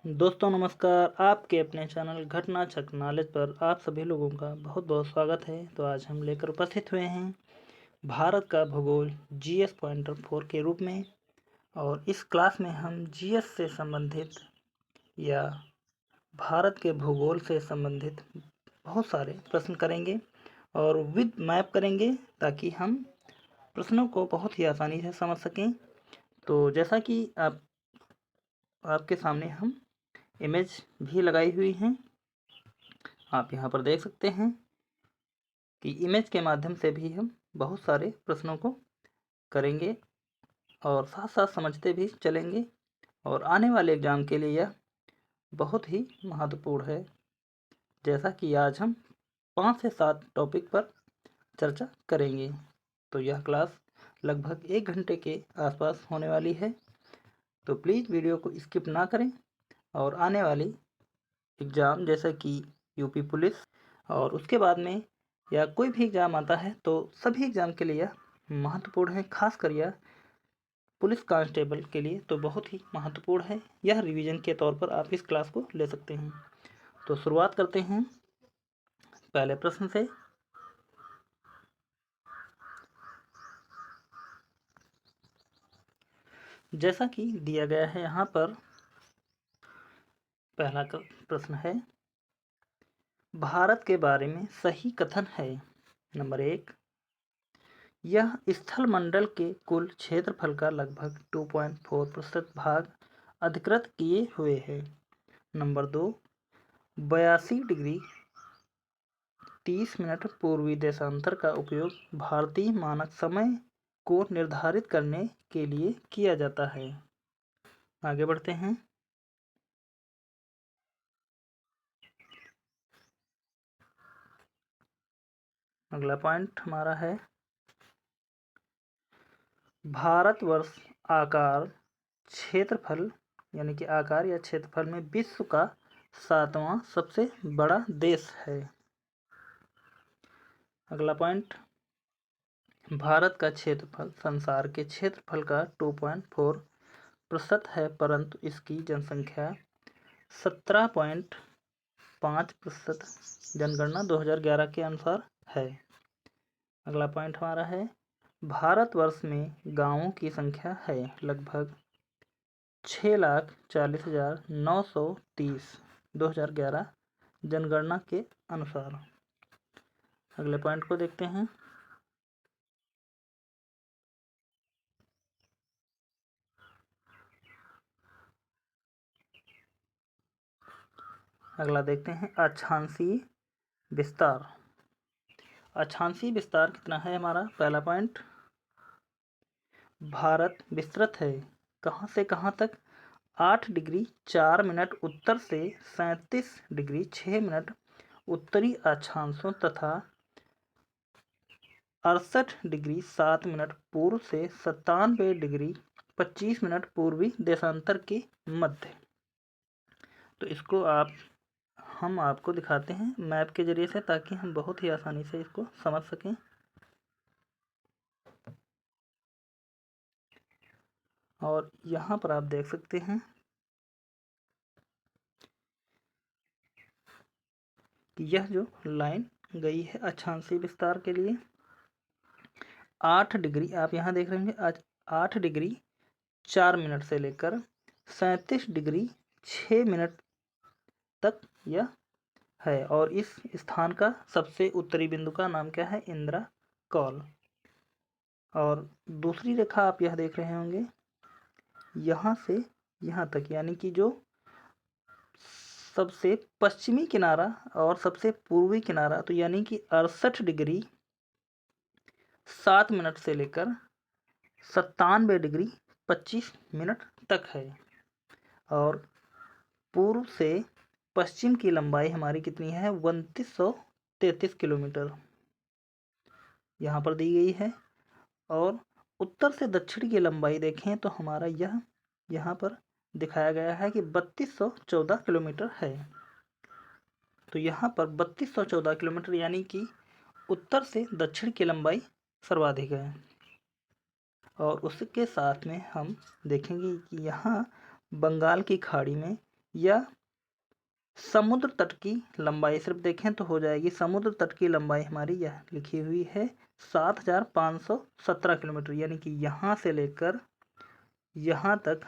दोस्तों नमस्कार। आपके अपने चैनल घटना चक नॉलेज पर आप सभी लोगों का बहुत बहुत स्वागत है। तो आज हम लेकर उपस्थित हुए हैं भारत का भूगोल जीएस पॉइंटर 4 के रूप में। और इस क्लास में हम जीएस से संबंधित या भारत के भूगोल से संबंधित बहुत सारे प्रश्न करेंगे और विद मैप करेंगे ताकि हम प्रश्नों को बहुत ही आसानी से समझ सकें। तो जैसा कि आपके सामने हम इमेज भी लगाई हुई हैं, आप यहाँ पर देख सकते हैं कि इमेज के माध्यम से भी हम बहुत सारे प्रश्नों को करेंगे और साथ साथ समझते भी चलेंगे। और आने वाले एग्ज़ाम के लिए यह बहुत ही महत्वपूर्ण है। जैसा कि आज हम 5 से 7 टॉपिक पर चर्चा करेंगे। तो यह क्लास लगभग 1 घंटे के आसपास होने वाली है। तो प्लीज़ वीडियो को स्किप ना करें और आने वाली एग्ज़ाम जैसे कि यूपी पुलिस और उसके बाद में या कोई भी एग्ज़ाम आता है तो सभी एग्ज़ाम के लिए यह महत्वपूर्ण है। खासकर यह पुलिस कांस्टेबल के लिए तो बहुत ही महत्वपूर्ण है। यह रिवीजन के तौर पर आप इस क्लास को ले सकते हैं। तो शुरुआत करते हैं पहले प्रश्न से। जैसा कि दिया गया है यहाँ पर पहला प्रश्न है, भारत के बारे में सही कथन है। नंबर 1, यह स्थलमंडल के कुल क्षेत्रफल का लगभग 2.4% भाग अधिकृत किए हुए है। नंबर 2, 82 डिग्री 30 मिनट पूर्वी देशांतर का उपयोग भारतीय मानक समय को निर्धारित करने के लिए किया जाता है। आगे बढ़ते हैं। अगला पॉइंट हमारा है, भारतवर्ष आकार क्षेत्रफल यानी कि आकार या क्षेत्रफल में विश्व का 7वां सबसे बड़ा देश है। अगला पॉइंट, भारत का क्षेत्रफल संसार के क्षेत्रफल का 2.4% है, परंतु इसकी जनसंख्या 17.5% जनगणना 2011 के अनुसार है। अगला पॉइंट हमारा है, भारतवर्ष में गांवों की संख्या है लगभग 6,40,930 2011 जनगणना के अनुसार। अगले पॉइंट को देखते हैं। अगला देखते हैं अक्षांशीय विस्तार। अक्षांशीय विस्तार कितना है हमारा? पहला पॉइंट, भारत विस्तृत है कहाँ से कहाँ तक? 8 डिग्री 4 मिनट उत्तर से 37 डिग्री 6 मिनट उत्तरी अक्षांशों तथा 68 डिग्री 7 मिनट पूर्व से 97 डिग्री 25 मिनट पूर्वी देशांतर के मध्य। तो इसको हम आपको दिखाते हैं मैप के जरिए से ताकि हम बहुत ही आसानी से इसको समझ सकें। और यहाँ पर आप देख सकते हैं कि यह जो लाइन गई है अक्षांशीय विस्तार के लिए 8 डिग्री, आप यहाँ देख रहे हैं आज 8 डिग्री 4 मिनट से लेकर 37 डिग्री 6 मिनट तक यह है। और इस स्थान का सबसे उत्तरी बिंदु का नाम क्या है? इंदिरा कॉल। और दूसरी रेखा आप यह देख रहे होंगे यहाँ से यहाँ तक, यानी कि जो सबसे पश्चिमी किनारा और सबसे पूर्वी किनारा, तो यानी कि 68 डिग्री 7 मिनट से लेकर 97 डिग्री 25 मिनट तक है। और पूर्व से पश्चिम की लंबाई हमारी कितनी है? 2933 किलोमीटर यहाँ पर दी गई है। और उत्तर से दक्षिण की लंबाई देखें तो हमारा यह यहाँ पर दिखाया गया है कि 3214 किलोमीटर है। तो यहाँ पर 3214 किलोमीटर यानी कि उत्तर से दक्षिण की लंबाई सर्वाधिक है। और उसके साथ में हम देखेंगे कि यहाँ बंगाल की खाड़ी में या समुद्र तट की लंबाई सिर्फ देखें तो हो जाएगी, समुद्र तट की लंबाई हमारी यह लिखी हुई है 7,517 किलोमीटर, यानी कि यहाँ से लेकर यहाँ तक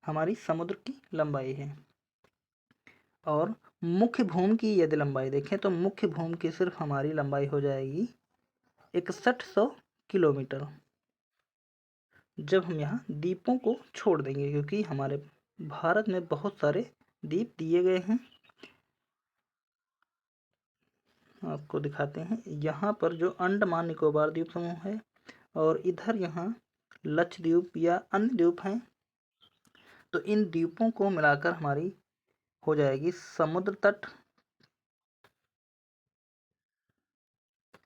हमारी समुद्र की लंबाई है। और मुख्य भूमि की यदि लंबाई देखें तो मुख्य भूमि की सिर्फ हमारी लंबाई हो जाएगी 6100 किलोमीटर, जब हम यहाँ द्वीपों को छोड़ देंगे, क्योंकि हमारे भारत में बहुत सारे द्वीप दिए गए हैं। आपको दिखाते हैं, यहाँ पर जो अंडमान निकोबार द्वीप समूह है और इधर यहाँ लक्षद्वीप या अन्य द्वीप हैं, तो इन द्वीपों को मिलाकर हमारी हो जाएगी समुद्र तट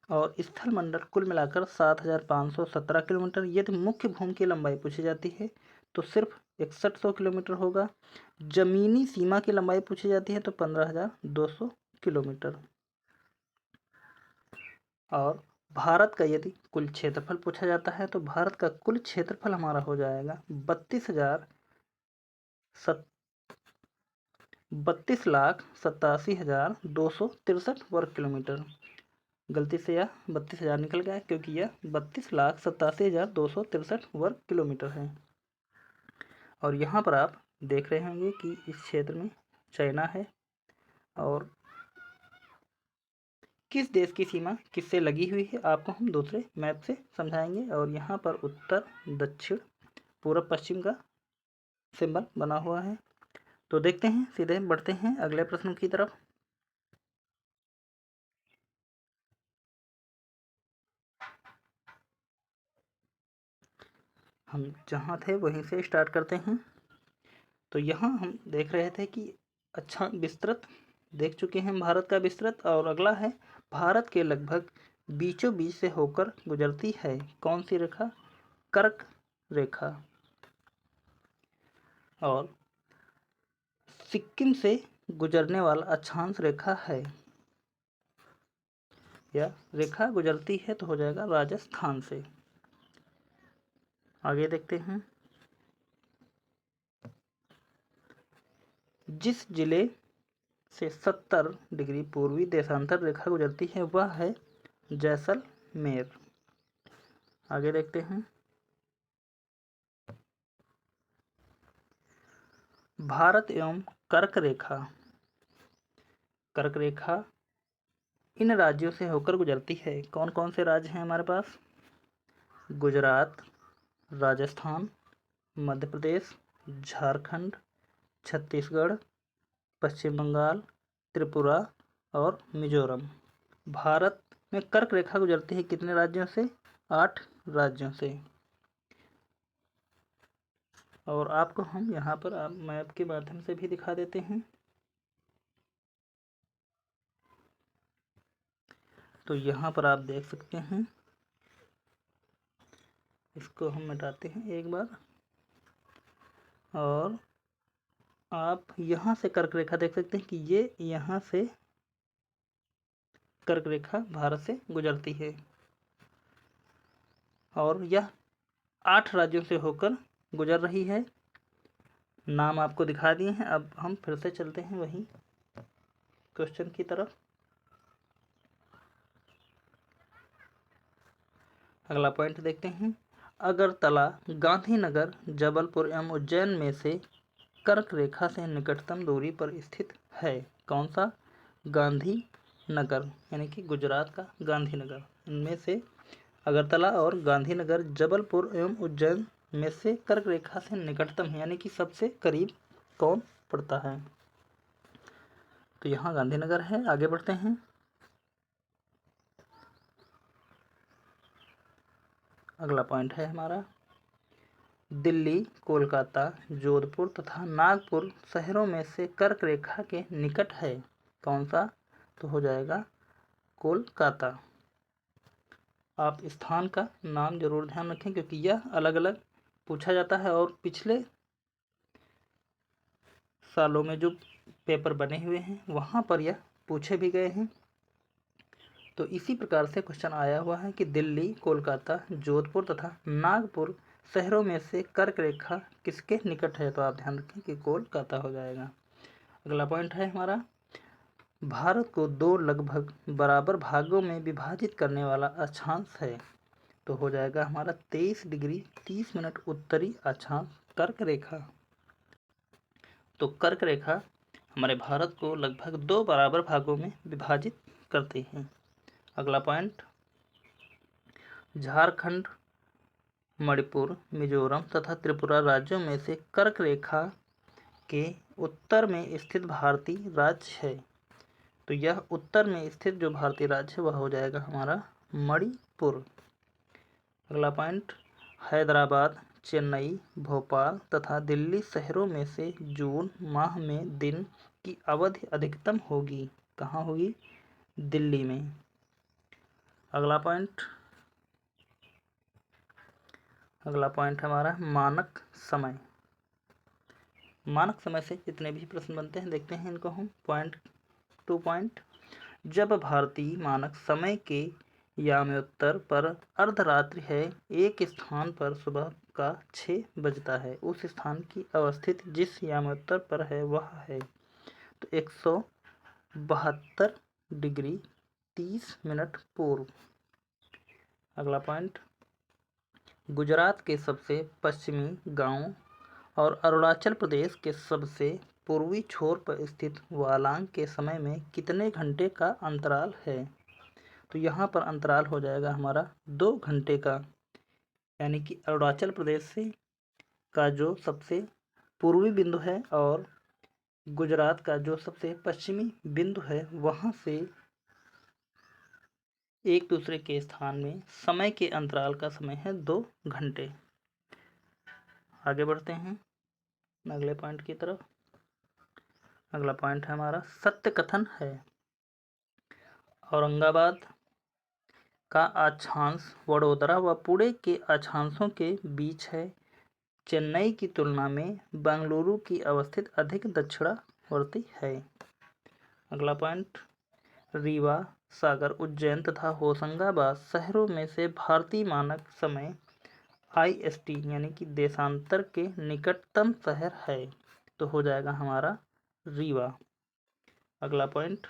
और स्थल मंडल कुल मिलाकर 7,517 किलोमीटर। यदि मुख्य भूमि की लंबाई पूछी जाती है तो सिर्फ 6100 किलोमीटर होगा। जमीनी सीमा की लंबाई पूछी जाती है तो 15,200 किलोमीटर। और भारत का यदि कुल क्षेत्रफल पूछा जाता है तो भारत का कुल क्षेत्रफल हमारा हो जाएगा 32,87,263 वर्ग किलोमीटर। गलती से यह 32,000 निकल गया क्योंकि यह 32,87,263 वर्ग किलोमीटर है। और यहाँ पर आप देख रहे होंगे कि इस क्षेत्र में चाइना है और किस देश की सीमा किससे लगी हुई है आपको हम दूसरे मैप से समझाएंगे। और यहाँ पर उत्तर दक्षिण पूर्व पश्चिम का सिंबल बना हुआ है। तो देखते हैं, सीधे बढ़ते हैं अगले प्रश्न की तरफ। हम जहाँ थे वहीं से स्टार्ट करते हैं। तो यहाँ हम देख रहे थे कि अच्छा विस्तृत देख चुके हैं भारत का विस्तृत, और अगला है भारत के लगभग बीचों बीच से होकर गुजरती है कौन सी रेखा? कर्क रेखा। और सिक्किम से गुजरने वाला अक्षांश रेखा है, या रेखा गुजरती है तो हो जाएगा राजस्थान से। आगे देखते हैं, जिस जिले से 70 डिग्री पूर्वी देशांतर रेखा गुजरती है वह है जैसलमेर। आगे देखते हैं, भारत एवं कर्क रेखा। कर्क रेखा इन राज्यों से होकर गुजरती है। कौन कौन से राज्य हैं हमारे पास? गुजरात, राजस्थान, मध्य प्रदेश, झारखंड, छत्तीसगढ़, पश्चिम बंगाल, त्रिपुरा और मिजोरम। भारत में कर्क रेखा गुजरती है कितने राज्यों से? 8 राज्यों से। और आपको हम यहाँ पर मैप के माध्यम से भी दिखा देते हैं। तो यहाँ पर आप देख सकते हैं, इसको हम मिटाते हैं एक बार, और आप यहाँ से कर्क रेखा देख सकते हैं कि ये यहाँ से कर्क रेखा भारत से गुजरती है और यह 8 राज्यों से होकर गुजर रही है। नाम आपको दिखा दिए हैं। अब हम फिर से चलते हैं वही क्वेश्चन की तरफ। अगला पॉइंट देखते हैं, अगरतला, गांधीनगर, जबलपुर एवं उज्जैन में से कर्क रेखा से निकटतम दूरी पर स्थित है कौन सा? गांधीनगर, यानी कि गुजरात का गांधीनगर। इनमें से अगरतला और गांधीनगर, जबलपुर एवं उज्जैन में से कर्क रेखा से निकटतम है, यानी कि सबसे करीब कौन पड़ता है? तो यहाँ गांधीनगर है। आगे बढ़ते हैं, अगला पॉइंट है हमारा, दिल्ली, कोलकाता, जोधपुर तथा नागपुर शहरों में से कर्क रेखा के निकट है कौन सा? तो हो जाएगा कोलकाता। आप स्थान का नाम जरूर ध्यान रखें क्योंकि यह अलग अलग पूछा जाता है और पिछले सालों में जो पेपर बने हुए हैं वहाँ पर यह पूछे भी गए हैं। तो इसी प्रकार से क्वेश्चन आया हुआ है कि दिल्ली, कोलकाता, जोधपुर तथा नागपुर शहरों में से कर्क रेखा किसके निकट है? तो आप ध्यान रखें कि कोलकाता हो जाएगा। अगला पॉइंट है हमारा, भारत को दो लगभग बराबर भागों में विभाजित करने वाला अक्षांश है? तो हो जाएगा हमारा 23 डिग्री 30 मिनट उत्तरी अक्षांश कर्क रेखा। तो कर्क रेखा हमारे भारत को लगभग दो बराबर भागों में विभाजित करती है। अगला पॉइंट, झारखंड, मणिपुर, मिजोरम तथा त्रिपुरा राज्यों में से कर्क रेखा के उत्तर में स्थित भारतीय राज्य है? तो यह उत्तर में स्थित जो भारतीय राज्य है वह हो जाएगा हमारा मणिपुर। अगला पॉइंट, हैदराबाद, चेन्नई, भोपाल तथा दिल्ली शहरों में से जून माह में दिन की अवधि अधिकतम होगी? कहाँ होगी? दिल्ली में। अगला पॉइंट हमारा मानक समय। मानक समय से जितने भी प्रश्न बनते हैं देखते हैं इनको हम। पॉइंट, जब भारतीय मानक समय के याम्योत्तर पर अर्धरात्रि है, एक स्थान पर सुबह का 6 बजता है, उस स्थान की अवस्थिति जिस याम्योत्तर पर है वह है? तो 172 डिग्री 30 मिनट पूर्व। अगला पॉइंट, गुजरात के सबसे पश्चिमी गांव और अरुणाचल प्रदेश के सबसे पूर्वी छोर पर स्थित वालांग के समय में कितने घंटे का अंतराल है? तो यहाँ पर अंतराल हो जाएगा हमारा 2 घंटे का, यानी कि अरुणाचल प्रदेश से का जो सबसे पूर्वी बिंदु है और गुजरात का जो सबसे पश्चिमी बिंदु है वहाँ से एक दूसरे के स्थान में समय के अंतराल का समय है 2 घंटे। आगे बढ़ते हैं अगले पॉइंट की तरफ। अगला पॉइंट है हमारा, सत्य कथन है औरंगाबाद का अक्षांश वडोदरा व पुणे के अक्षांशों के बीच है, चेन्नई की तुलना में बेंगलुरु की अवस्थित अधिक दक्षिणावर्ती है। अगला पॉइंट, रीवा, सागर, उज्जैन तथा होशंगाबाद शहरों में से भारतीय मानक समय IST यानी कि देशांतर के निकटतम शहर है? तो हो जाएगा हमारा रीवा। अगला पॉइंट,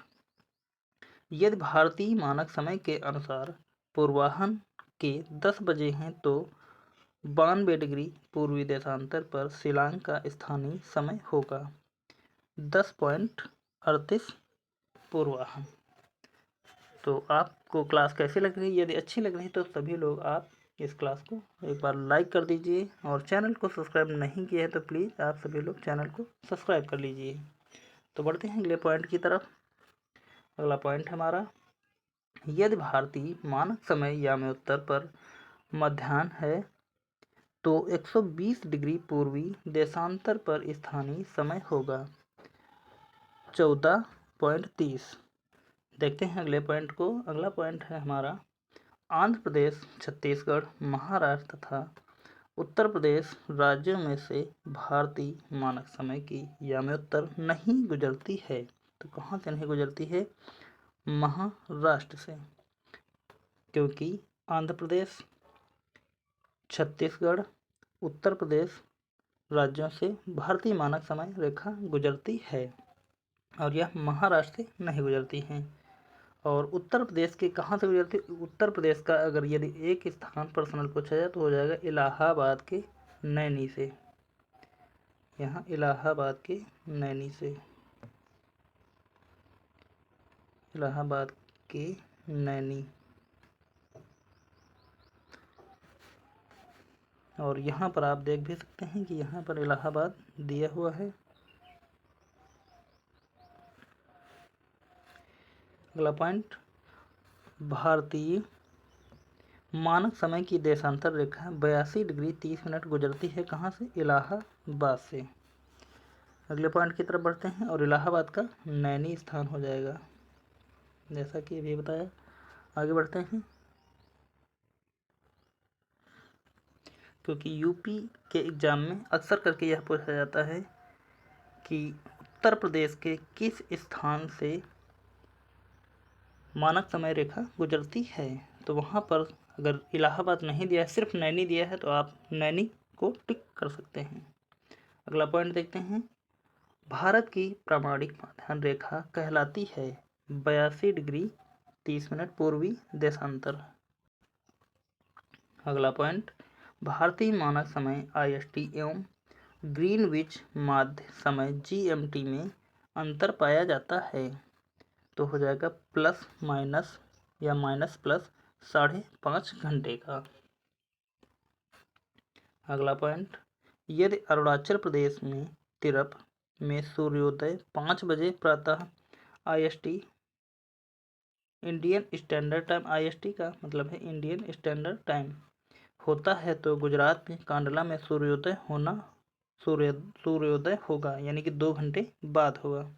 यदि भारतीय मानक समय के अनुसार पूर्वाह्न के 10 बजे हैं तो 92 डिग्री पूर्वी देशांतर पर शिलांग का स्थानीय समय होगा 10:38 पूर्वाह्न। तो आपको क्लास कैसी लग रही है? यदि अच्छी लग रही तो सभी लोग आप इस क्लास को एक बार लाइक कर दीजिए और चैनल को सब्सक्राइब नहीं किया है तो प्लीज़ आप सभी लोग चैनल को सब्सक्राइब कर लीजिए। तो बढ़ते हैं अगले पॉइंट की तरफ। अगला पॉइंट हमारा, यदि भारतीय मानक समय याम्योत्तर पर मध्याह्न है तो 120 डिग्री पूर्वी देशांतर पर स्थानीय समय होगा 14:30। देखते हैं अगले पॉइंट को। अगला पॉइंट है हमारा, आंध्र प्रदेश, छत्तीसगढ़, महाराष्ट्र तथा उत्तर प्रदेश राज्यों में से भारतीय मानक समय की याम्योत्तर नहीं गुजरती है? तो कहाँ से नहीं गुजरती है? महाराष्ट्र से, क्योंकि आंध्र प्रदेश, छत्तीसगढ़, उत्तर प्रदेश राज्यों से भारतीय मानक समय रेखा गुजरती है और यह महाराष्ट्र से नहीं गुजरती हैं। और उत्तर प्रदेश के कहाँ से गुजरती? उत्तर प्रदेश का अगर यदि एक स्थान पर प्रश्न पूछा जाए तो हो जाएगा इलाहाबाद के नैनी से। यहाँ इलाहाबाद के नैनी से, इलाहाबाद के नैनी। और यहाँ पर आप देख भी सकते हैं कि यहाँ पर इलाहाबाद दिया हुआ है। अगला पॉइंट, भारतीय मानक समय की देशांतर रेखा 82 डिग्री 30 मिनट गुजरती है कहाँ से? इलाहाबाद से। अगले पॉइंट की तरफ बढ़ते हैं और इलाहाबाद का नैनी स्थान हो जाएगा जैसा कि अभी बताया। आगे बढ़ते हैं, क्योंकि यूपी के एग्ज़ाम में अक्सर करके यह पूछा जाता है कि उत्तर प्रदेश के किस स्थान से मानक समय रेखा गुजरती है? तो वहाँ पर अगर इलाहाबाद नहीं दिया है, सिर्फ नैनी दिया है, तो आप नैनी को टिक कर सकते हैं। अगला पॉइंट देखते हैं। भारत की प्रामाणिक माध्यान्ह रेखा कहलाती है 82 डिग्री 30 मिनट पूर्वी देशांतर। अगला पॉइंट, भारतीय मानक समय IST एवं ग्रीनविच माध्य समय GMT में अंतर पाया जाता है, तो हो जाएगा प्लस माइनस या माइनस प्लस 5.5 घंटे का। अगला पॉइंट, यदि अरुणाचल प्रदेश में तिरप में सूर्योदय 5 बजे प्रातः IST Indian standard time, IST का मतलब है इंडियन स्टैंडर्ड टाइम होता है, तो गुजरात में कांडला में सूर्योदय होगा, यानी कि 2 घंटे बाद होगा,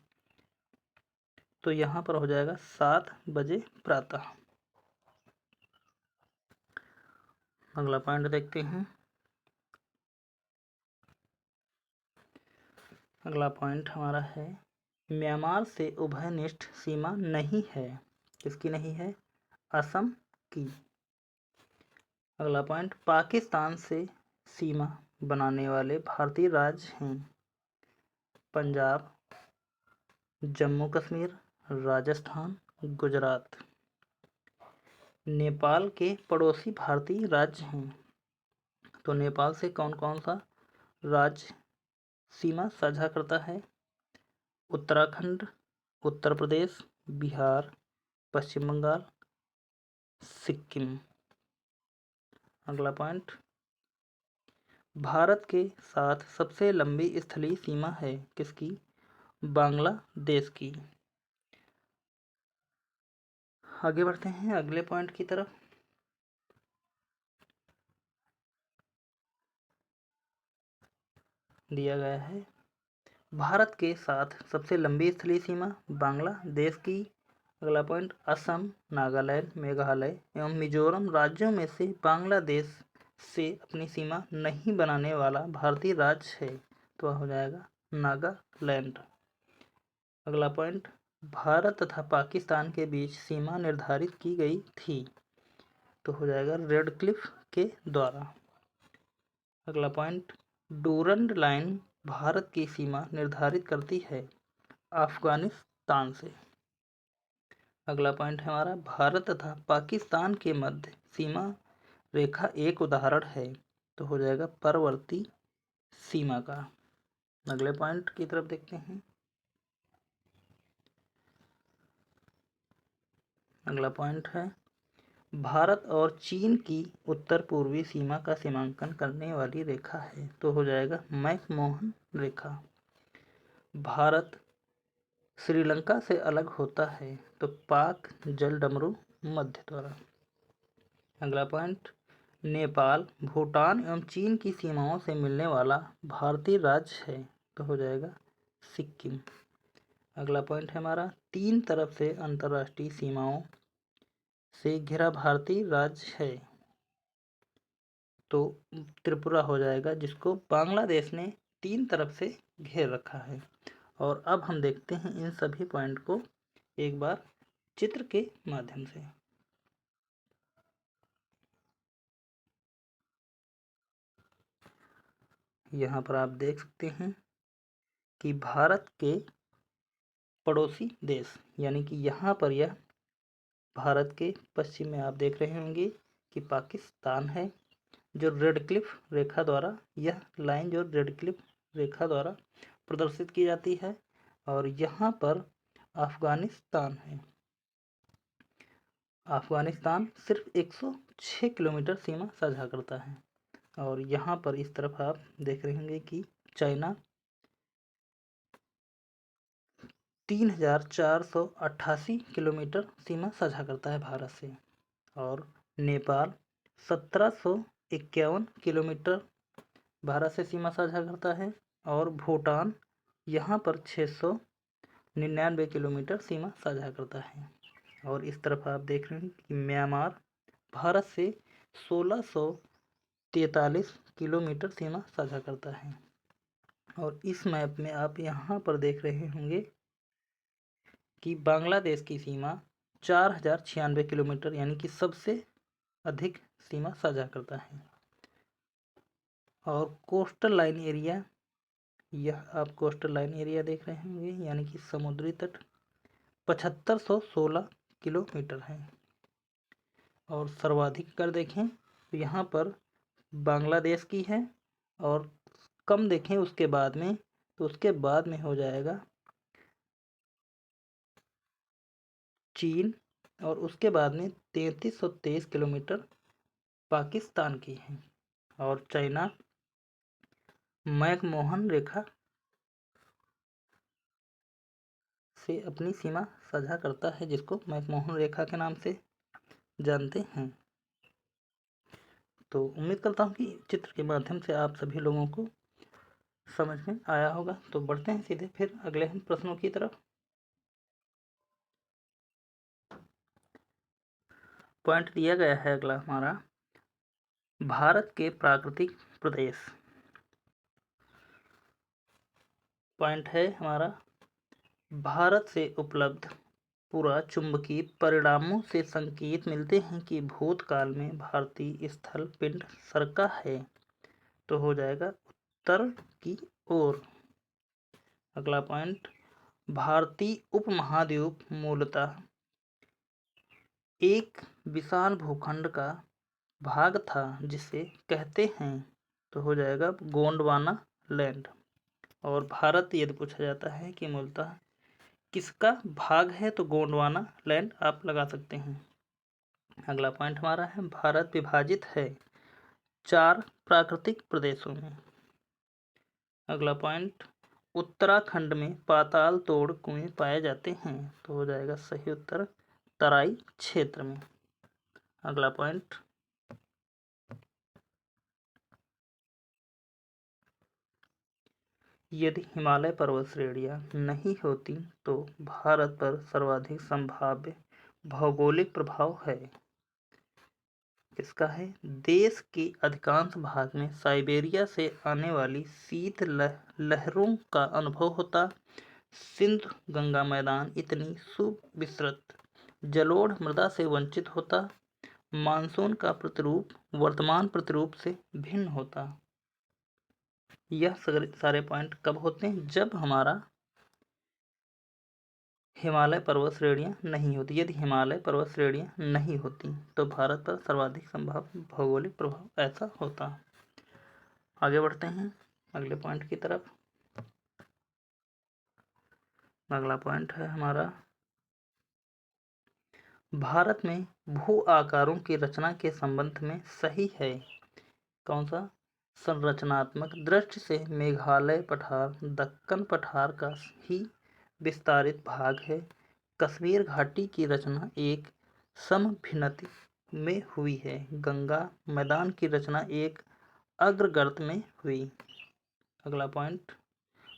तो यहाँ पर हो जाएगा 7 बजे प्रातः। अगला पॉइंट देखते हैं। अगला पॉइंट हमारा है, म्यांमार से उभयनिष्ठ सीमा नहीं है। किसकी नहीं है? असम की। अगला पॉइंट, पाकिस्तान से सीमा बनाने वाले भारतीय राज्य हैं पंजाब, जम्मू कश्मीर, राजस्थान, गुजरात। नेपाल के पड़ोसी भारतीय राज्य हैं, तो नेपाल से कौन कौन सा राज्य सीमा साझा करता है? उत्तराखंड, उत्तर प्रदेश, बिहार, पश्चिम बंगाल, सिक्किम। अगला पॉइंट, भारत के साथ सबसे लंबी स्थलीय सीमा है किसकी? बांग्लादेश की। आगे बढ़ते हैं अगले पॉइंट की तरफ। दिया गया है, भारत के साथ सबसे लंबी स्थलीय सीमा बांग्लादेश की। अगला पॉइंट, असम, नागालैंड, मेघालय एवं मिजोरम राज्यों में से बांग्लादेश से अपनी सीमा नहीं बनाने वाला भारतीय राज्य है, तो हो जाएगा नागालैंड। अगला पॉइंट, भारत तथा पाकिस्तान के बीच सीमा निर्धारित की गई थी, तो हो जाएगा रेड क्लिफ के द्वारा। अगला पॉइंट, डूरंड लाइन भारत की सीमा निर्धारित करती है अफगानिस्तान से। अगला पॉइंट है हमारा, भारत तथा पाकिस्तान के मध्य सीमा रेखा एक उदाहरण है, तो हो जाएगा परवर्ती सीमा का। अगले पॉइंट की तरफ देखते हैं। अगला पॉइंट है, भारत और चीन की उत्तर पूर्वी सीमा का सीमांकन करने वाली रेखा है, तो हो जाएगा मैकमोहन रेखा। भारत श्रीलंका से अलग होता है, तो पाक जलडमरू मध्य द्वारा। अगला पॉइंट, नेपाल भूटान एवं चीन की सीमाओं से मिलने वाला भारतीय राज्य है, तो हो जाएगा सिक्किम। अगला पॉइंट है हमारा, तीन तरफ से अंतर्राष्ट्रीय सीमाओं से घिरा भारतीय राज्य है, तो त्रिपुरा हो जाएगा, जिसको बांग्लादेश ने तीन तरफ से घेर रखा है। और अब हम देखते हैं इन सभी पॉइंट को एक बार चित्र के माध्यम से। यहाँ पर आप देख सकते हैं कि भारत के पड़ोसी देश, यानी कि यहाँ पर यह भारत के पश्चिम में आप देख रहे होंगे कि पाकिस्तान है, जो रेड क्लिफ रेखा द्वारा, यह लाइन जो रेड क्लिफ रेखा द्वारा प्रदर्शित की जाती है, और यहाँ पर अफगानिस्तान है। अफगानिस्तान सिर्फ 106 किलोमीटर सीमा साझा करता है। और यहाँ पर इस तरफ आप देख रहे होंगे कि चाइना 3488 किलोमीटर सीमा साझा करता है भारत से, और नेपाल 1751 किलोमीटर भारत से सीमा साझा करता है, और भूटान यहाँ पर 699 किलोमीटर सीमा साझा करता है। और इस तरफ आप देख रहे हैं कि म्यांमार भारत से 1643 किलोमीटर सीमा साझा करता है। और इस मैप में आप यहाँ पर देख रहे होंगे कि बांग्लादेश की सीमा 4096 किलोमीटर, यानी कि सबसे अधिक सीमा साझा करता है। और कोस्टल लाइन एरिया, यह आप कोस्टल लाइन एरिया देख रहे होंगे, यानी कि समुद्री तट 7516 किलोमीटर है। और सर्वाधिक अगर देखें तो यहाँ पर बांग्लादेश की है, और कम देखें उसके बाद में तो उसके बाद में हो जाएगा चीन, और उसके बाद में 3323 किलोमीटर पाकिस्तान की है। और चाइना मैकमोहन रेखा से अपनी सीमा साझा करता है, जिसको मैकमोहन रेखा के नाम से जानते हैं। तो उम्मीद करता हूँ कि चित्र के माध्यम से आप सभी लोगों को समझ में आया होगा। तो बढ़ते हैं सीधे फिर अगले हम प्रश्नों की तरफ। पॉइंट दिया गया है अगला हमारा, भारत के प्राकृतिक प्रदेश। पॉइंट है हमारा, भारत से उपलब्ध पूरा चुंबकीय परिणामों से संकेत मिलते हैं कि भूतकाल में भारतीय स्थल पिंड सरका है। तो हो जाएगा उत्तर की ओर। अगला पॉइंट, भारतीय उपमहाद्वीप मूलतः एक विशाल भूखंड का भाग था जिसे कहते हैं। तो हो जाएगा गोंडवाना लैंड। और भारत यदि पूछा जाता है कि मूलतः किसका भाग है, तो गोंडवाना लैंड आप लगा सकते हैं। अगला पॉइंट हमारा है, भारत विभाजित है 4 प्राकृतिक प्रदेशों में। अगला पॉइंट, उत्तराखंड में पाताल तोड़ कुएं पाए जाते हैं। तो हो जाएगा सही उत्तर तराई क्षेत्र में। अगला पॉइंट, यदि हिमालय पर्वत श्रेणियां नहीं होती तो भारत पर सर्वाधिक संभाव्य भौगोलिक प्रभाव है। किसका है? देश के अधिकांश भाग में साइबेरिया से आने वाली शीत लहरों का अनुभव होता। सिंधु गंगा मैदान इतनी सुविस्तृत जलोढ़ मृदा से वंचित होता। मानसून का प्रतिरूप वर्तमान प्रतिरूप से भिन्न होता। यह सारे पॉइंट कब होते हैं? जब हमारा हिमालय पर्वत श्रेणियां नहीं होती। यदि हिमालय पर्वत श्रेणियां नहीं होती तो भारत पर सर्वाधिक संभाव्य भौगोलिक प्रभाव ऐसा होता। आगे बढ़ते हैं अगले पॉइंट की तरफ। अगला पॉइंट है हमारा, भारत में भू आकारों की रचना के संबंध में सही है। कौन सा? संरचनात्मक दृष्टि से मेघालय पठार दक्कन पठार का ही विस्तारित भाग है। कश्मीर घाटी की रचना एक समभिन्नति में हुई है। गंगा मैदान की रचना एक अग्रगर्त में हुई। अगला पॉइंट,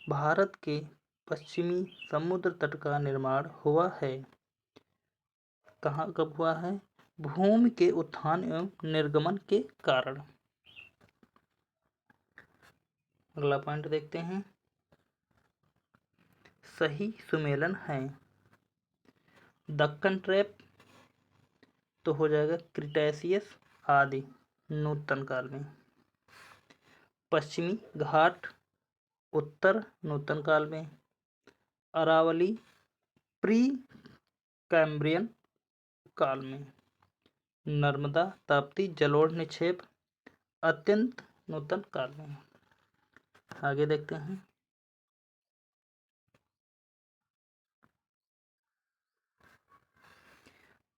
भारत के पश्चिमी समुद्र तट का निर्माण हुआ है। कहाँ कब हुआ है? भूमि के उत्थान एवं निर्गमन के कारण। अगला पॉइंट देखते हैं, सही सुमेलन है। दक्कन ट्रैप तो हो जाएगा क्रिटेशियस आदि नूतन काल में। पश्चिमी घाट उत्तर नूतन काल में। अरावली प्री कैम्ब्रियन काल में। नर्मदा ताप्ती जलोढ़ निक्षेप अत्यंत नूतन काल में। आगे देखते हैं,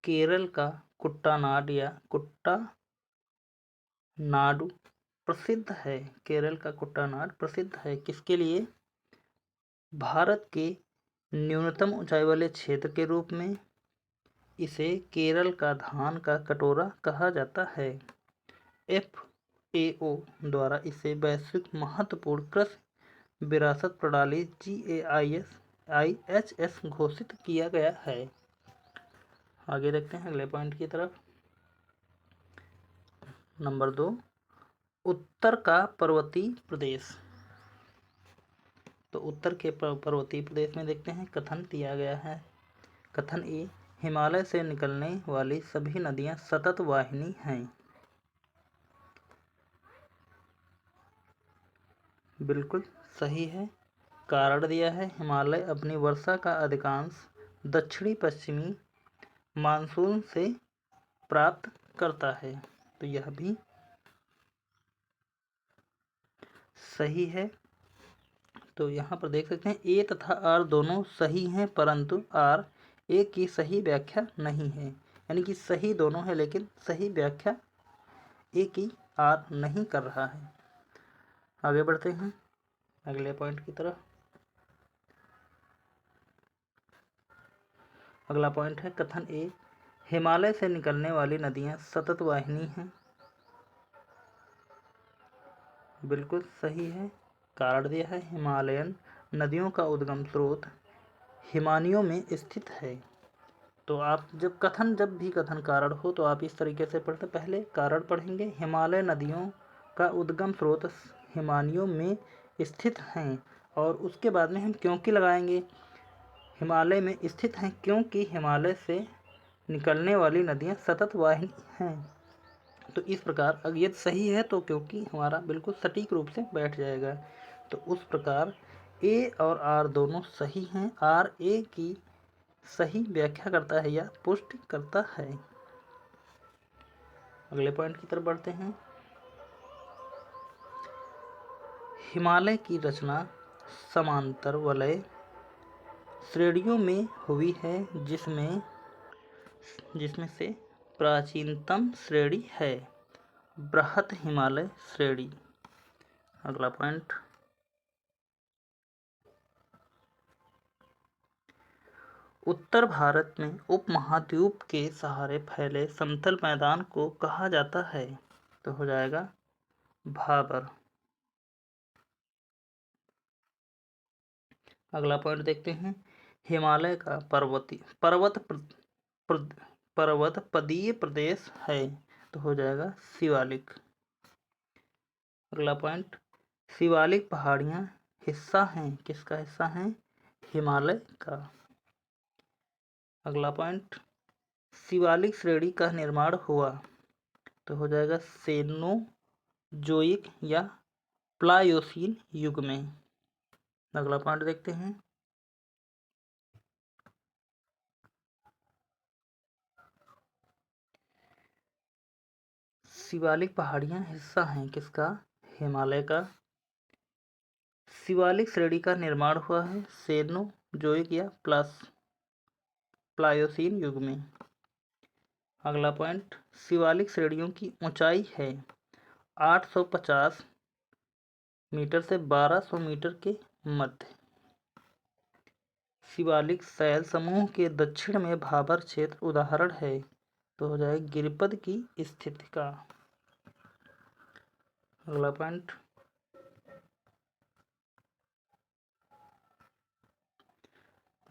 केरल का कुट्टानाड या कुट्टानाडु प्रसिद्ध है। केरल का कुट्टानाड प्रसिद्ध है किसके लिए? भारत के न्यूनतम ऊंचाई वाले क्षेत्र के रूप में। इसे केरल का धान का कटोरा कहा जाता है। FAO द्वारा इसे वैश्विक महत्वपूर्ण कृषि विरासत प्रणाली GAIS घोषित किया गया है। आगे देखते हैं अगले पॉइंट की तरफ। नंबर 2, उत्तर का पर्वतीय प्रदेश। तो उत्तर के पर्वतीय प्रदेश में देखते हैं, कथन दिया गया है। कथन ए, हिमालय से निकलने वाली सभी नदियां सतत वाहिनी हैं। बिल्कुल सही है। कारण दिया है, हिमालय अपनी वर्षा का अधिकांश दक्षिणी पश्चिमी मानसून से प्राप्त करता है, तो यह भी सही है। तो यहाँ पर देख सकते हैं ए तथा आर दोनों सही हैं, परंतु आर ए की सही व्याख्या नहीं है, यानी कि सही दोनों है लेकिन सही व्याख्या ए की आर नहीं कर रहा है। आगे बढ़ते हैं अगले पॉइंट की तरफ। अगला पॉइंट है कथन ए, हिमालय से निकलने वाली नदियां सतत वाहिनी हैं। बिल्कुल सही है। कारण दिया है, हिमालयन नदियों का उद्गम स्रोत हिमानियों में स्थित है। तो आप जब भी कथन कारण हो तो आप इस तरीके से पढ़ते, पहले कारण पढ़ेंगे, हिमालय नदियों का उद्गम स्रोत हिमानियों में स्थित हैं, और उसके बाद में हम क्योंकि लगाएंगे, हिमालय में स्थित हैं क्योंकि हिमालय से निकलने वाली नदियां सतत वाहिनी हैं। तो इस प्रकार अगर ये सही है तो क्योंकि हमारा बिल्कुल सटीक रूप से बैठ जाएगा। तो उस प्रकार ए और आर दोनों सही हैं। आर ए की सही व्याख्या करता है या पुष्टि करता है। अगले पॉइंट की तरफ बढ़ते हैं। हिमालय की रचना समांतर वलय श्रेणियों में हुई है, जिसमें से प्राचीनतम श्रेणी है बृहत हिमालय श्रेणी। अगला पॉइंट, उत्तर भारत में उपमहाद्वीप के सहारे फैले समतल मैदान को कहा जाता है, तो हो जाएगा भाबर। अगला पॉइंट देखते हैं, हिमालय का पर्वतपदीय प्रदेश है, तो हो जाएगा शिवालिक। अगला पॉइंट, शिवालिक पहाड़ियाँ हिस्सा हैं, किसका हिस्सा हैं, हिमालय का। अगला पॉइंट, शिवालिक श्रेणी का निर्माण हुआ, तो हो जाएगा सेनोजोइक या प्लायोसीन युग में। अगला पॉइंट देखते हैं, शिवालिक पहाड़ियाँ हिस्सा हैं, किसका, हिमालय का। शिवालिक श्रेणी का निर्माण हुआ है सेनोजोइक या प्लायोसीन युग में। अगला पॉइंट, शिवालिक श्रेणियों की ऊंचाई है 850 मीटर से 1200 मीटर के मध्य। शिवालिक शैल समूह के दक्षिण में भाबर क्षेत्र उदाहरण है, तो हो जाएगा गिरिपद की स्थिति का। अगला पॉइंट,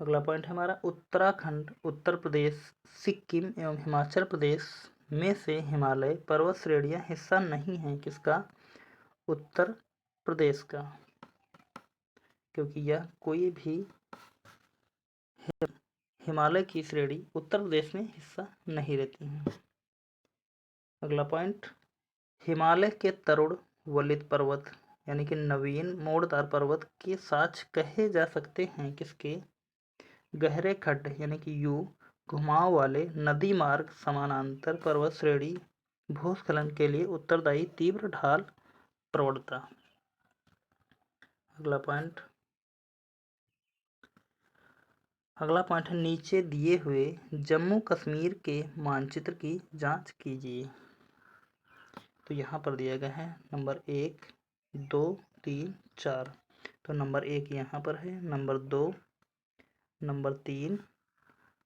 है हमारा उत्तराखंड, उत्तर प्रदेश, सिक्किम एवं हिमाचल प्रदेश में से हिमालय पर्वत श्रेणियां हिस्सा नहीं हैं, किसका, उत्तर प्रदेश का, क्योंकि यह कोई भी हिमालय की श्रेणी उत्तर प्रदेश में हिस्सा नहीं रहती है। अगला पॉइंट, हिमालय के तरुण वलित पर्वत यानी कि नवीन मोड़दार पर्वत के साक्ष्य कहे जा सकते हैं, किसके, गहरे खड्ड यानी कि यू घुमाव वाले नदी मार्ग समानांतर पर्वत श्रेणी भूस्खलन के लिए उत्तरदायी तीव्र ढाल प्रवणता। अगला पॉइंट, है नीचे दिए हुए जम्मू कश्मीर के मानचित्र की जांच कीजिए। तो यहाँ पर दिया गया है नंबर 1, 2, 3, 4। तो नंबर 1 यहाँ पर है, नंबर 2, नंबर 3,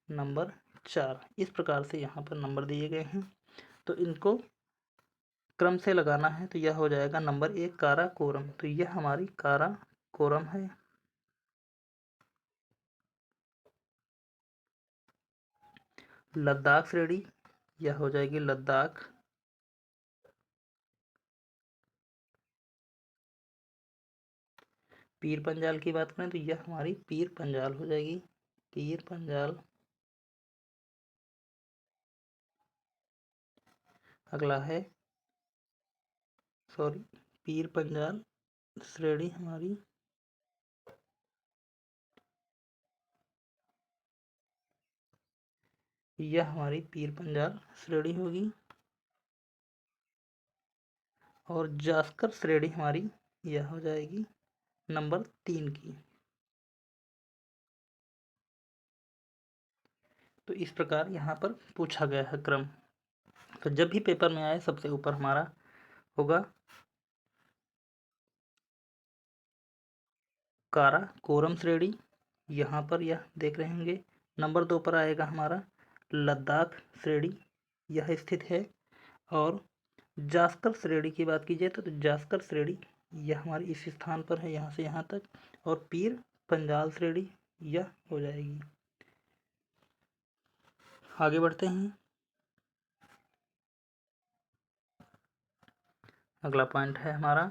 नंबर 4, इस प्रकार से यहाँ पर नंबर दिए गए हैं। तो इनको क्रम से लगाना है, तो यह हो जाएगा नंबर 1 काराकोरम। तो यह हमारी काराकोरम है। लद्दाख श्रेणी, यह हो जाएगी लद्दाख। पीर पंजाल की बात करें तो यह हमारी पीर पंजाल हो जाएगी, पीर पंजाल। अगला है पीर पंजाल श्रेणी हमारी यह हमारी पीर पंजाल श्रेणी होगी। और जास्कर श्रेणी हमारी यह हो जाएगी नंबर 3 की। तो इस प्रकार यहाँ पर पूछा गया है क्रम। तो जब भी पेपर में आए सबसे ऊपर हमारा होगा काराकोरम श्रेणी, यहाँ पर यह देख रहे होंगे। नंबर 2 पर आएगा हमारा लद्दाख श्रेणी, यह स्थित है। और जास्कर श्रेणी की बात कीजिए तो जास्कर श्रेणी यह हमारी इस स्थान पर है, यहाँ से यहाँ तक। और पीर पंजाल श्रेणी यह हो जाएगी। आगे बढ़ते हैं। अगला पॉइंट है हमारा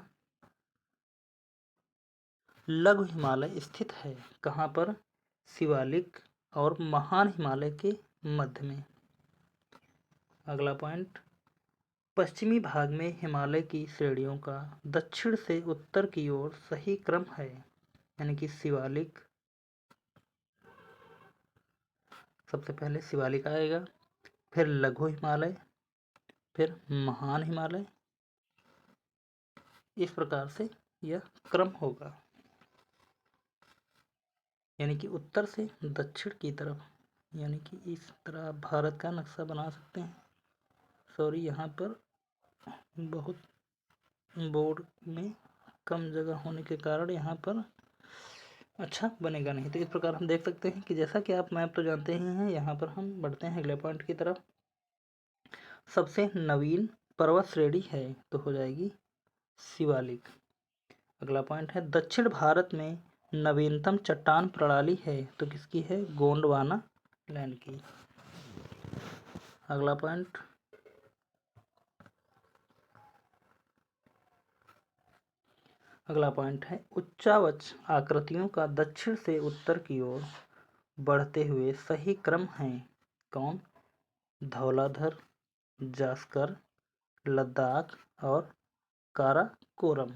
लघु हिमालय स्थित है कहाँ पर? शिवालिक और महान हिमालय के मध्य में। अगला पॉइंट पश्चिमी भाग में हिमालय की श्रेणियों का दक्षिण से उत्तर की ओर सही क्रम है, यानी कि शिवालिक सबसे पहले शिवालिक आएगा, फिर लघु हिमालय, फिर महान हिमालय। इस प्रकार से यह क्रम होगा, यानी कि उत्तर से दक्षिण की तरफ। यानी कि इस तरह आप भारत का नक्शा बना सकते हैं। सॉरी, यहाँ पर बहुत बोर्ड में कम जगह होने के कारण यहाँ पर अच्छा बनेगा नहीं। तो इस प्रकार हम देख सकते हैं कि जैसा कि आप मैप तो जानते ही हैं। यहाँ पर हम बढ़ते हैं अगले पॉइंट की तरफ। सबसे नवीन पर्वत श्रेणी है तो हो जाएगी शिवालिक। अगला पॉइंट है दक्षिण भारत में नवीनतम चट्टान प्रणाली है तो किसकी है? गोंडवाना लैंड की। अगला पॉइंट है उच्चावच आकृतियों का दक्षिण से उत्तर की ओर बढ़ते हुए सही क्रम है कौन? धौलाधर, जास्कर, लद्दाख और काराकोरम।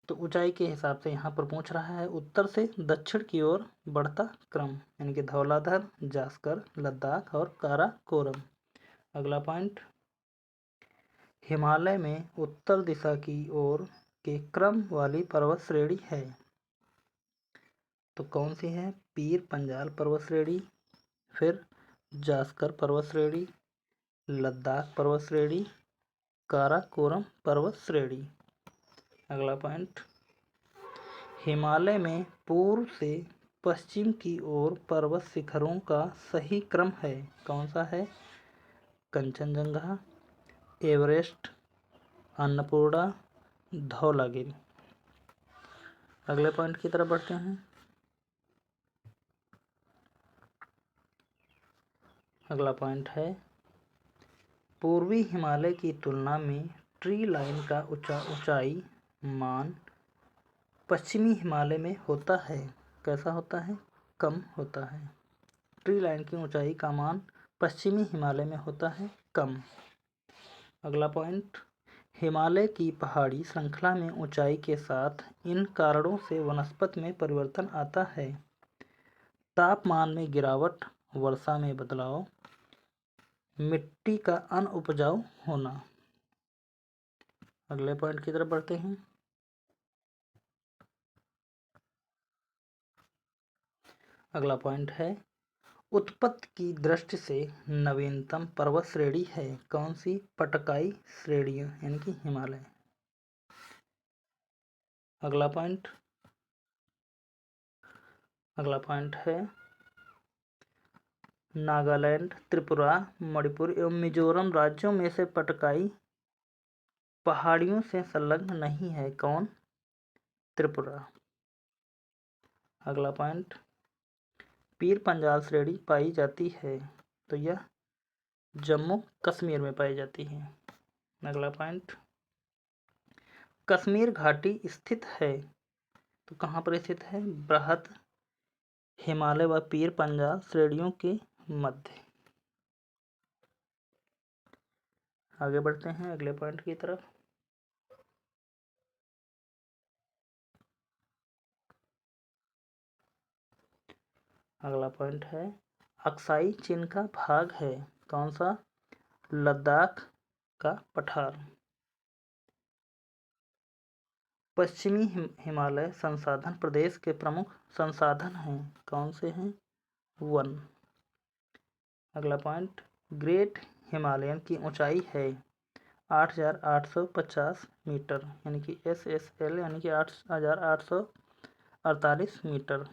तो ऊंचाई के हिसाब से यहाँ पर पूछ रहा है उत्तर से दक्षिण की ओर बढ़ता क्रम, यानी कि धौलाधर, जास्कर, लद्दाख और काराकोरम। अगला पॉइंट हिमालय में उत्तर दिशा की ओर के क्रम वाली पर्वत श्रेणी है तो कौन सी है? पीर पंजाल पर्वत श्रेणी, फिर जास्कर पर्वत श्रेणी, लद्दाख पर्वत श्रेणी, काराकोरम पर्वत श्रेणी। अगला पॉइंट हिमालय में पूर्व से पश्चिम की ओर पर्वत शिखरों का सही क्रम है कौन सा है? कंचनजंगा, एवरेस्ट, अन्नपूर्णा, धौलागिरी। अगले पॉइंट की तरफ बढ़ते हैं। अगला पॉइंट है पूर्वी हिमालय की तुलना में ट्री लाइन का ऊंचाई मान पश्चिमी हिमालय में होता है। कैसा होता है? कम होता है। ट्री लाइन की ऊंचाई का मान पश्चिमी हिमालय में होता है कम। अगला पॉइंट हिमालय की पहाड़ी श्रृंखला में ऊंचाई के साथ इन कारणों से वनस्पति में परिवर्तन आता है। तापमान में गिरावट, वर्षा में बदलाव, मिट्टी का अनउपजाऊ होना। अगले पॉइंट की तरफ बढ़ते हैं। अगला पॉइंट है उत्पत्ति की दृष्टि से नवीनतम पर्वत श्रेणी है कौन सी? पटकाई श्रेणियां, यानी कि हिमालय। अगला पॉइंट है नागालैंड, त्रिपुरा, मणिपुर एवं मिजोरम राज्यों में से पटकाई पहाड़ियों से संलग्न नहीं है कौन? त्रिपुरा। अगला पॉइंट पीर पंजाल श्रेणी पाई जाती है तो यह जम्मू कश्मीर में पाई जाती है। अगला पॉइंट कश्मीर घाटी स्थित है तो कहाँ पर स्थित है? बृहद हिमालय व पीर पंजाल श्रेणियों के मध्य। आगे बढ़ते हैं अगले पॉइंट की तरफ। अगला पॉइंट है अक्साई चीन का भाग है। कौन सा? लद्दाख का पठार। पश्चिमी हिमालय संसाधन प्रदेश के प्रमुख संसाधन हैं। कौन से हैं? वन। अगला पॉइंट ग्रेट हिमालयन की ऊंचाई है 8,850 मीटर, यानी कि SSL यानी कि 8,848 मीटर,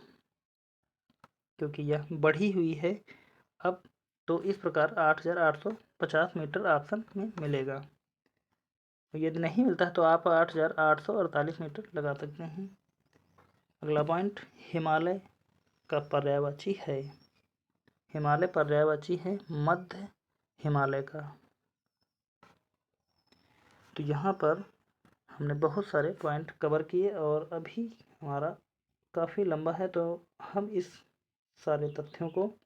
क्योंकि यह बढ़ी हुई है अब, तो इस प्रकार 8,850 मीटर ऑप्शन में मिलेगा। यदि नहीं मिलता है तो आप 8,848 मीटर लगा सकते हैं। अगला पॉइंट हिमालय का पर्यायवाची है। हिमालय पर्यायवाची है मध्य हिमालय का। तो यहाँ पर हमने बहुत सारे पॉइंट कवर किए और अभी हमारा काफ़ी लंबा है, तो हम इस सारे तथ्यों को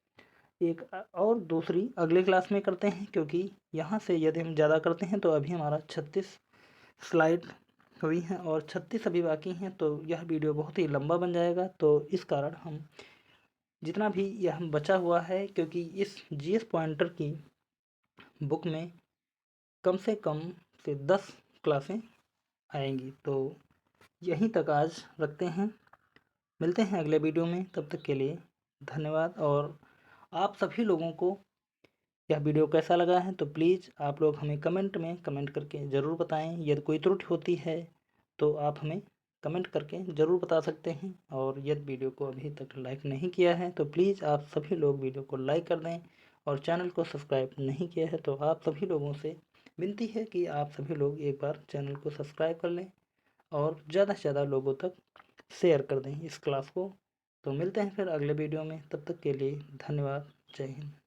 एक और दूसरी अगले क्लास में करते हैं, क्योंकि यहाँ से यदि हम ज़्यादा करते हैं तो अभी हमारा 36 स्लाइड हुई हैं और 36 अभी बाकी हैं, तो यह वीडियो बहुत ही लंबा बन जाएगा। तो इस कारण हम जितना भी यह बचा हुआ है, क्योंकि इस GS पॉइंटर की बुक में कम से 10 क्लासें आएंगी, तो यहीं तक आज रखते हैं। मिलते हैं अगले वीडियो में, तब तक के लिए धन्यवाद। और आप सभी लोगों को यह वीडियो कैसा लगा है तो प्लीज़ आप लोग हमें कमेंट में कमेंट करके ज़रूर बताएं। यदि कोई त्रुटि होती है तो आप हमें कमेंट करके ज़रूर बता सकते हैं। और यदि वीडियो को अभी तक लाइक नहीं किया है तो प्लीज़ आप सभी लोग वीडियो को लाइक कर दें, और चैनल को सब्सक्राइब नहीं किया है तो आप सभी लोगों से विनती है कि आप सभी लोग एक बार चैनल को सब्सक्राइब कर लें और ज़्यादा से ज़्यादा लोगों तक शेयर कर दें इस क्लास को। तो मिलते हैं फिर अगले वीडियो में, तब तक के लिए धन्यवाद। जय हिंद।